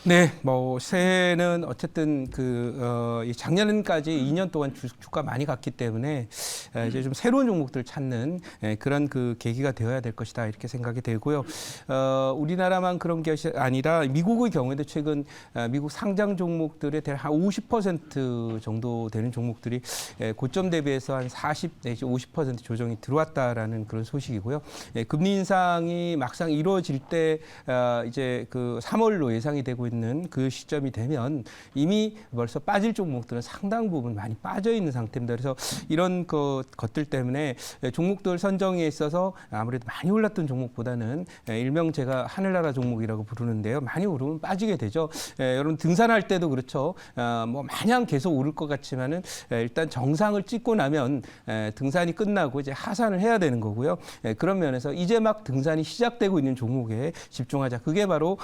네, 뭐 새해는 어쨌든 이 작년까지 2년 동안 주가 많이 갔기 때문에 이제 좀 새로운 종목들 찾는 그런 그 계기가 되어야 될 것이다 이렇게 생각이 되고요. 우리나라만 그런 것이 아니라 미국의 경우에도 최근 미국 상장 종목들의 대략 한 50% 정도 되는 종목들이 고점 대비해서 한 40 내지 50% 조정이 들어왔다라는 그런 소식이고요. 금리 인상이 막상 이루어질 때 이제 그 3월로 예상이 되고 있는 그 시점이 되면 이미 벌써 빠질 종목들은 상당 부분 많이 빠져 있는 상태입니다. 그래서 이런 것들 때문에 종목들 선정에 있어서 아무래도 많이 올랐던 종목보다는 일명 제가 하늘나라 종목이라고 부르는데요. 많이 오르면 빠지게 되죠. 여러분 등산할 때도 그렇죠. 뭐 마냥 계속 오를 것 같지만은 일단 정상을 찍고 나면 등산이 끝나고 이제 하산을 해야 되는 거고요. 그런 면에서 이제 막 등산이 시작되고 있는 종목에 집중하자. 그게 바로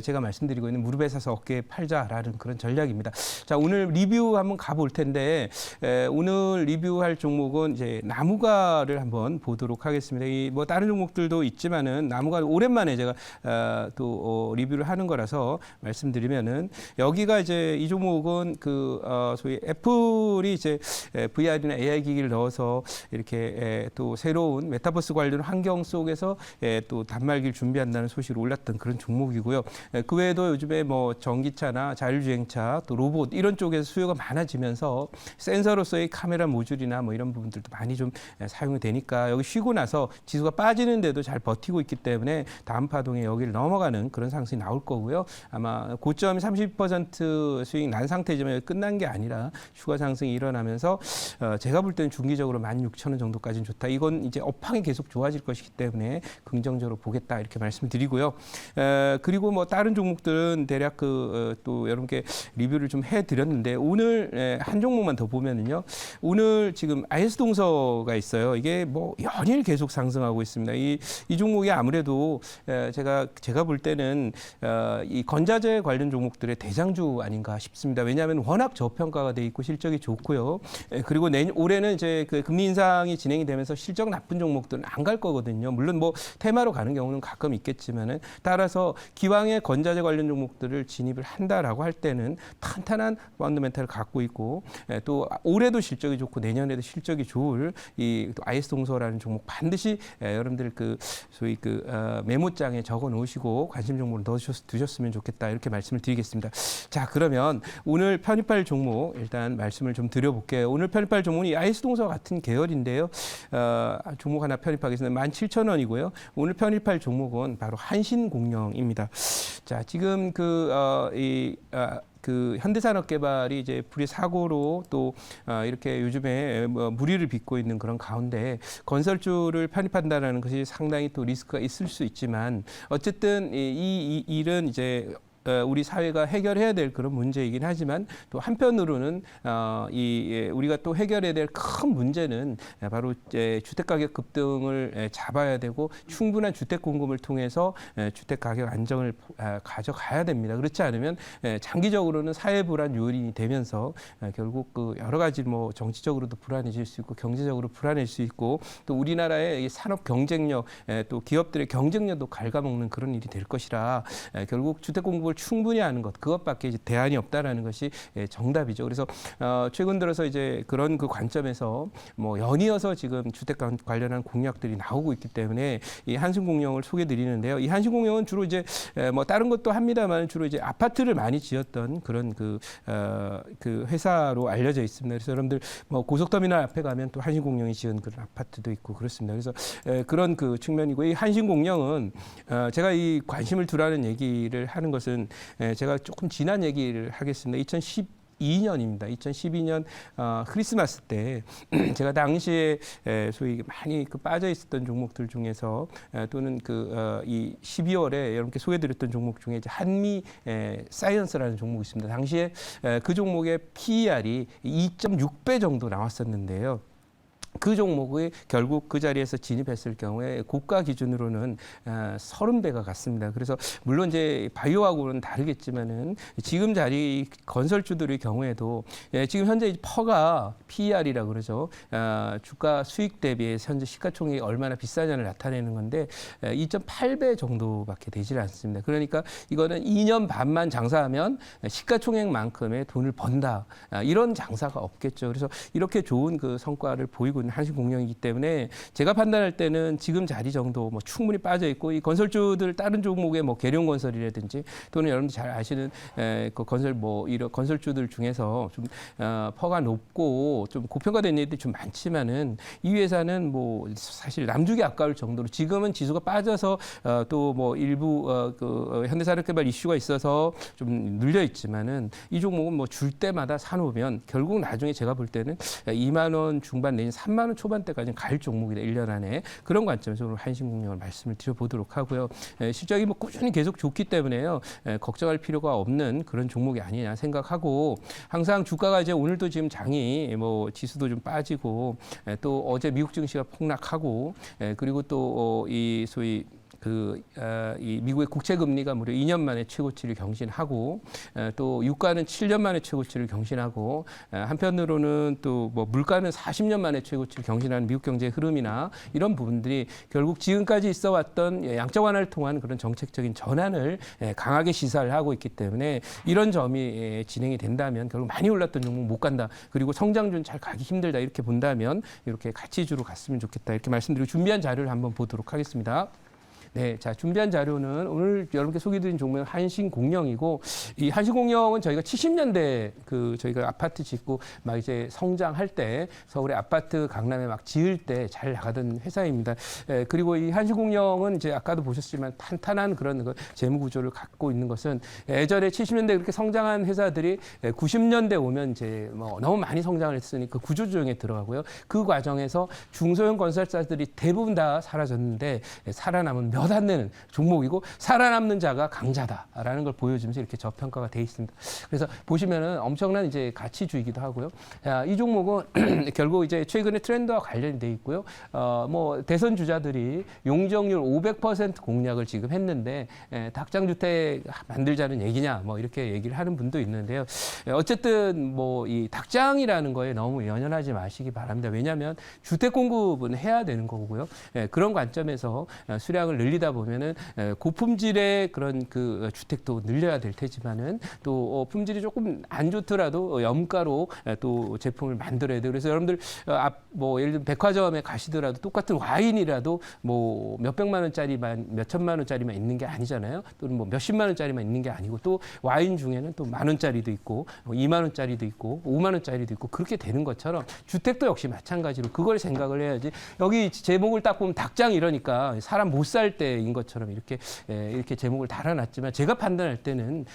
제가 말씀드리고 있는 무릎에 사서 어깨에 팔자라는 그런 전략입니다. 자, 오늘 리뷰 한번 가볼 텐데 오늘 리뷰할 종목은 이제 나무가를 한번 보도록 하겠습니다. 이 뭐 다른 종목들도 있지만은 나무가 오랜만에 제가 또 리뷰를 하는 거라서 말씀드리면은 여기가 이제 이 종목은 소위 애플이 이제 VR이나 AI 기기를 넣어서 이렇게 또 새로운 메타버스 관련 환경 속에서 또 단말기를 준비한다는 소식을 올랐던 그런 종목이고요. 그 외에도 요즘에 뭐 전기차나 자율주행차 또 로봇 이런 쪽에서 수요가 많아지면서 센서로서의 카메라 모듈이나 뭐 이런 부분들도 많이 좀 사용이 되니까 여기 쉬고 나서 지수가 빠지는데도 잘 버티고 있기 때문에 다음 파동에 여기를 넘어가는 그런 상승이 나올 거고요. 아마 고점이 30% 수익 난 상태지만 끝난 게 아니라 추가 상승이 일어나면서 제가 볼 때는 중기적으로 16,000원 정도까지는 좋다. 이건 이제 업황이 계속 좋아질 것이기 때문에 긍정적으로 보겠다 이렇게 말씀드리고요. 그리고 뭐 다른 종목들은 대략 또 여러분께 리뷰를 좀 해드렸는데 오늘 한 종목만 더 보면은요. 오늘 지금 IS 동서가 있어요. 이게 뭐 연일 계속 상승하고 있습니다. 이 종목이 아무래도 제가 볼 때는 이 건자재 관련 종목들의 대장주 아닌가 싶습니다. 왜냐하면 워낙 저평가가 돼 있고 실적이 좋고요. 그리고 올해는 이제 그 금리 인상이 진행이 되면서 실적 나쁜 종목들은 안 갈 거거든요. 물론 뭐 테마로 가는 경우는 가끔 있겠지만은 따라서 기왕에 건자재 관련 종목들을 진입을 한다라고 할 때는 탄탄한 펀더멘탈을 갖고 있고 또 올해도 실적이 좋고 내년에도 실적이 좋을 이 IS 동서라는 종목 반드시 여러분들 소위 메모장에 적어 놓으시고 관심 종목을 두셨으면 좋겠다 이렇게 말씀을 드리겠습니다. 자, 그러면 오늘 편입할 종목 일단 말씀을 좀 드려볼게요. 오늘 편입할 종목은 이 IS 동서 같은 계열인데요. 종목 하나 편입하겠습니다. 17,000원이고요. 오늘 편입할 종목은 바로 한신공명입니다. 자, 지금 현대산업개발이 이제 불의 사고로 또 이렇게 요즘에 무리를 빚고 있는 그런 가운데 건설주를 편입한다라는 것이 상당히 또 리스크가 있을 수 있지만 어쨌든 이 일은 이제 우리 사회가 해결해야 될 그런 문제이긴 하지만 또 한편으로는 우리가 또 해결해야 될 큰 문제는 바로 주택가격 급등을 잡아야 되고 충분한 주택 공급을 통해서 주택가격 안정을 가져가야 됩니다. 그렇지 않으면 장기적으로는 사회 불안 요인이 되면서 결국 여러 가지 뭐 정치적으로도 불안해질 수 있고 경제적으로 불안해질 수 있고 또 우리나라의 산업 경쟁력 또 기업들의 경쟁력도 갉아먹는 그런 일이 될 것이라 결국 주택 공급을 충분히 하는 것 그것밖에 이제 대안이 없다라는 것이 정답이죠. 그래서 최근 들어서 이제 그런 그 관점에서 뭐 연이어서 지금 주택 관련한 공약들이 나오고 있기 때문에 이 한신공명을 소개드리는데요. 이 한신공명은 주로 이제 뭐 다른 것도 합니다만 주로 이제 아파트를 많이 지었던 그런 그 회사로 알려져 있습니다. 그래서 여러분들 뭐 고속터미널 앞에 가면 또 한신공명이 지은 그런 아파트도 있고 그렇습니다. 그래서 그런 그 측면이고 이 한신공명은 제가 이 관심을 두라는 얘기를 하는 것은 제가 조금 지난 얘기를 하겠습니다. 2012년입니다. 2012년 크리스마스 때 제가 당시에 소위 많이 빠져 있었던 종목들 중에서 또는 이 12월에 여러분께 소개드렸던 종목 중에 이제 한미 사이언스라는 종목이 있습니다. 당시에 그 종목의 PER이 2.6배 정도 나왔었는데요. 그 종목이 결국 그 자리에서 진입했을 경우에 고가 기준으로는 30배가 갔습니다. 그래서 물론 이제 바이오하고는 다르겠지만은 지금 자리 건설주들의 경우에도 지금 현재 퍼가 PER이라고 그러죠. 주가 수익 대비 현재 시가총액이 얼마나 비싸냐를 나타내는 건데 2.8배 정도밖에 되질 않습니다. 그러니까 이거는 2년 반만 장사하면 시가총액만큼의 돈을 번다. 이런 장사가 없겠죠. 그래서 이렇게 좋은 그 성과를 보이고 있는 한신공명이기 때문에 제가 판단할 때는 지금 자리 정도 뭐 충분히 빠져 있고 이 건설주들 다른 종목의 뭐 계룡건설이라든지 또는 여러분들 잘 아시는 그 건설 뭐 이런 건설주들 중에서 좀 퍼가 높고 좀 고평가된 일들이 좀 많지만은 이 회사는 뭐 사실 남주기 아까울 정도로 지금은 지수가 빠져서 또 뭐 일부 그 현대산업개발 이슈가 있어서 좀 눌려 있지만은 이 종목은 뭐 줄 때마다 사놓으면 결국 나중에 제가 볼 때는 2만 원 중반 내지 3만 원 초반대까지는 갈 종목이다. 1년 안에. 그런 관점에서 오늘 한신공명을 말씀을 드려보도록 하고요. 실적이 뭐 꾸준히 계속 좋기 때문에요. 걱정할 필요가 없는 그런 종목이 아니냐 생각하고 항상 주가가 이제 오늘도 지금 장이 뭐 지수도 좀 빠지고 또 어제 미국 증시가 폭락하고 그리고 또 이 소위 이 미국의 국채 금리가 무려 2년 만에 최고치를 경신하고 또 유가는 7년 만에 최고치를 경신하고 한편으로는 또 뭐 물가는 40년 만에 최고치를 경신하는 미국 경제의 흐름이나 이런 부분들이 결국 지금까지 있어 왔던 양적 완화를 통한 그런 정책적인 전환을 강하게 시사를 하고 있기 때문에 이런 점이 진행이 된다면 결국 많이 올랐던 종목 못 간다. 그리고 성장주는 잘 가기 힘들다. 이렇게 본다면 이렇게 가치주로 갔으면 좋겠다. 이렇게 말씀드리고 준비한 자료를 한번 보도록 하겠습니다. 네, 자 준비한 자료는 오늘 여러분께 소개드린 종목은 한신공명이고 이 한신공명은 저희가 70년대 저희가 아파트 짓고 막 이제 성장할 때 서울의 아파트 강남에 막 지을 때 잘 나가던 회사입니다. 그리고 이 한신공명은 이제 아까도 보셨지만 탄탄한 그런 재무 구조를 갖고 있는 것은 예전에 70년대 그렇게 성장한 회사들이 90년대 오면 이제 뭐 너무 많이 성장을 했으니 그 구조 조정에 들어가고요. 그 과정에서 중소형 건설사들이 대부분 다 사라졌는데 살아남은 몇 안 되는 종목이고 살아남는 자가 강자다라는 걸 보여주면서 이렇게 저평가가 돼 있습니다. 그래서 보시면은 엄청난 이제 가치주이기도 하고요. 이 종목은 결국 이제 최근에 트렌드와 관련이 돼 있고요. 뭐 대선 주자들이 용적률 500% 공약을 지금 했는데 닭장주택 만들자는 얘기냐 뭐 이렇게 얘기를 하는 분도 있는데요. 어쨌든 뭐 이 닭장이라는 거에 너무 연연하지 마시기 바랍니다. 왜냐하면 주택 공급은 해야 되는 거고요. 그런 관점에서 수량을 늘리다 보면은 고품질의 그런 그 주택도 늘려야 될 테지만은 또 품질이 조금 안 좋더라도 염가로 또 제품을 만들어야 돼요. 그래서 여러분들 뭐 예를 들면 백화점에 가시더라도 똑같은 와인이라도 뭐 몇백만 원짜리만 몇천만 원짜리만 있는 게 아니잖아요. 또는 뭐 몇십만 원짜리만 있는 게 아니고 또 와인 중에는 또 만 원짜리도 있고 2만 원짜리도 있고 5만 원짜리도 있고 그렇게 되는 것처럼 주택도 역시 마찬가지로 그걸 생각을 해야지. 여기 제목을 딱 보면 닭장 이러니까 사람 못 살 때인 것처럼 이렇게 제목을 달아놨지만 제가 판단할 때는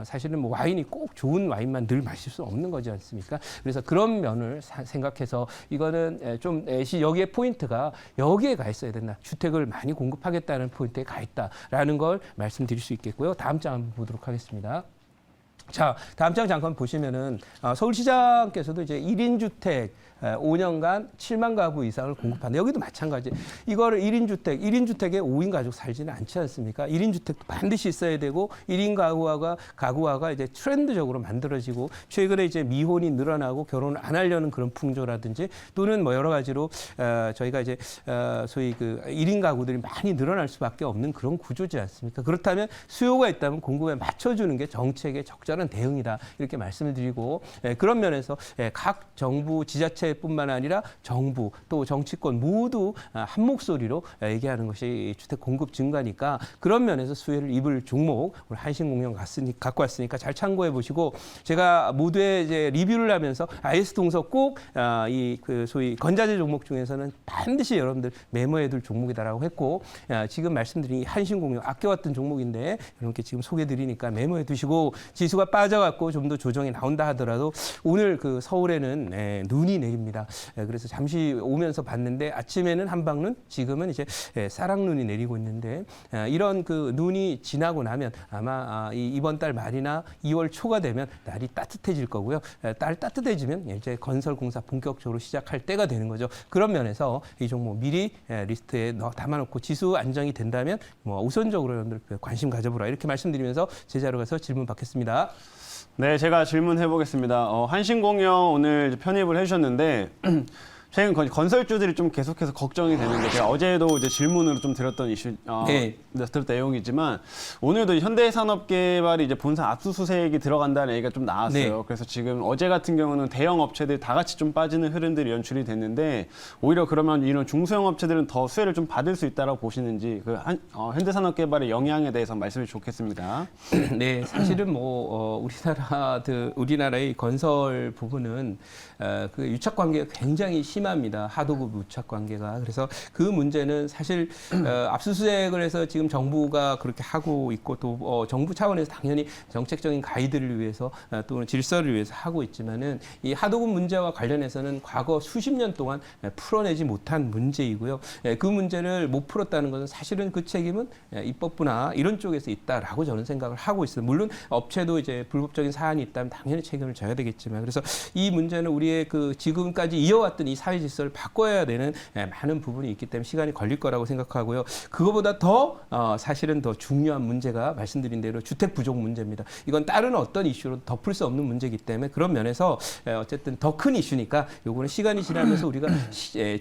사실은 뭐 와인이 꼭 좋은 와인만 늘 마실 수 없는 거지 않습니까? 그래서 그런 면을 생각해서 이거는 좀 여기에 포인트가 여기에 가 있어야 된다. 주택을 많이 공급하겠다는 포인트에 가 있다라는 걸 말씀드릴 수 있겠고요. 다음 장 한번 보도록 하겠습니다. 자, 다음 장 잠깐 보시면은 서울시장께서도 이제 1인 주택 5년간 7만 가구 이상을 공급한다. 여기도 마찬가지. 이거를 1인 주택에 5인 가족 살지는 않지 않습니까? 1인 주택도 반드시 있어야 되고 1인 가구화가 이제 트렌드적으로 만들어지고 최근에 이제 미혼이 늘어나고 결혼을 안 하려는 그런 풍조라든지 또는 뭐 여러 가지로 저희가 이제 소위 그 1인 가구들이 많이 늘어날 수밖에 없는 그런 구조지 않습니까? 그렇다면 수요가 있다면 공급에 맞춰주는 게 정책의 적절한 대응이다. 이렇게 말씀을 드리고 그런 면에서 각 정부 지자체 뿐만 아니라 정부 또 정치권 모두 한 목소리로 얘기하는 것이 주택 공급 증가니까 그런 면에서 수혜를 입을 종목 우리 한신공명 갖고 왔으니까 잘 참고해 보시고 제가 모두의 이제 리뷰를 하면서 IS 동서 꼭 이 그 소위 건자재 종목 중에서는 반드시 여러분들 메모해 둘 종목이다라고 했고 지금 말씀드린 이 한신공명 아껴왔던 종목인데 여러분께 지금 소개해 드리니까 메모해 두시고 지수가 지수가 빠져갖고 좀 더 조정이 나온다 하더라도 오늘 그 서울에는 눈이 내립니다. 그래서 잠시 오면서 봤는데 아침에는 한방눈, 지금은 이제 쌀락눈이 내리고 있는데 이런 그 눈이 지나고 나면 아마 이번 달 말이나 2월 초가 되면 날이 따뜻해질 거고요. 날 따뜻해지면 이제 건설 공사 본격적으로 시작할 때가 되는 거죠. 그런 면에서 이 종목 미리 리스트에 담아놓고 지수 안정이 된다면 뭐 우선적으로 여러분들 관심 가져보라 이렇게 말씀드리면서 제자로 가서 질문 받겠습니다. 네, 제가 질문해 보겠습니다. 한신공영 오늘 편입을 해주셨는데 최근 건설주들이 좀 계속해서 걱정이 되는 게 제가 어제도 이제 질문으로 좀 드렸던 이슈, 네. 드렸던 내용이지만 오늘도 현대산업개발이 이제 본사 압수수색이 들어간다는 얘기가 좀 나왔어요. 네. 그래서 지금 어제 같은 경우는 대형 업체들 다 같이 좀 빠지는 흐름들이 연출이 됐는데 오히려 그러면 이런 중소형 업체들은 더 수혜를 좀 받을 수 있다라고 보시는지 현대산업개발의 영향에 대해서 말씀해 주겠습니다. 네, 사실은 뭐 우리나라의 건설 부분은 그 유착 관계가 굉장히 심합니다. 하도급 유착 관계가. 그래서 그 문제는 사실 압수수색을 해서 지금 정부가 그렇게 하고 있고 또 정부 차원에서 당연히 정책적인 가이드를 위해서 또는 질서를 위해서 하고 있지만은 이 하도급 문제와 관련해서는 과거 수십 년 동안 풀어내지 못한 문제이고요. 그 문제를 못 풀었다는 것은 사실은 그 책임은 입법부나 이런 쪽에서 있다라고 저는 생각을 하고 있어요. 물론 업체도 이제 불법적인 사안이 있다면 당연히 책임을 져야 되겠지만 그래서 이 문제는 우리의 그 지금까지 이어왔던 이 사회 질서를 바꿔야 되는 많은 부분이 있기 때문에 시간이 걸릴 거라고 생각하고요. 그거보다 더 사실은 더 중요한 문제가 말씀드린 대로 주택 부족 문제입니다. 이건 다른 어떤 이슈로 덮을 수 없는 문제이기 때문에 그런 면에서 어쨌든 더 큰 이슈니까 요거는 시간이 지나면서 우리가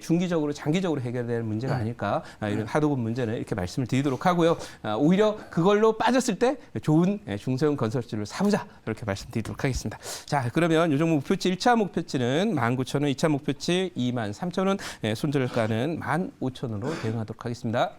중기적으로 장기적으로 해결될 문제가 아닐까 이런 하도급 문제는 이렇게 말씀을 드리도록 하고요. 오히려 그걸로 빠졌을 때 좋은 중소형 건설주를 사보자 이렇게 말씀드리도록 하겠습니다. 자, 그러면 요 종목 목표치 1차 목표치는 19,000원, 2차 목표치 23,000원, 손절가는 15,000원으로 대응하도록 하겠습니다.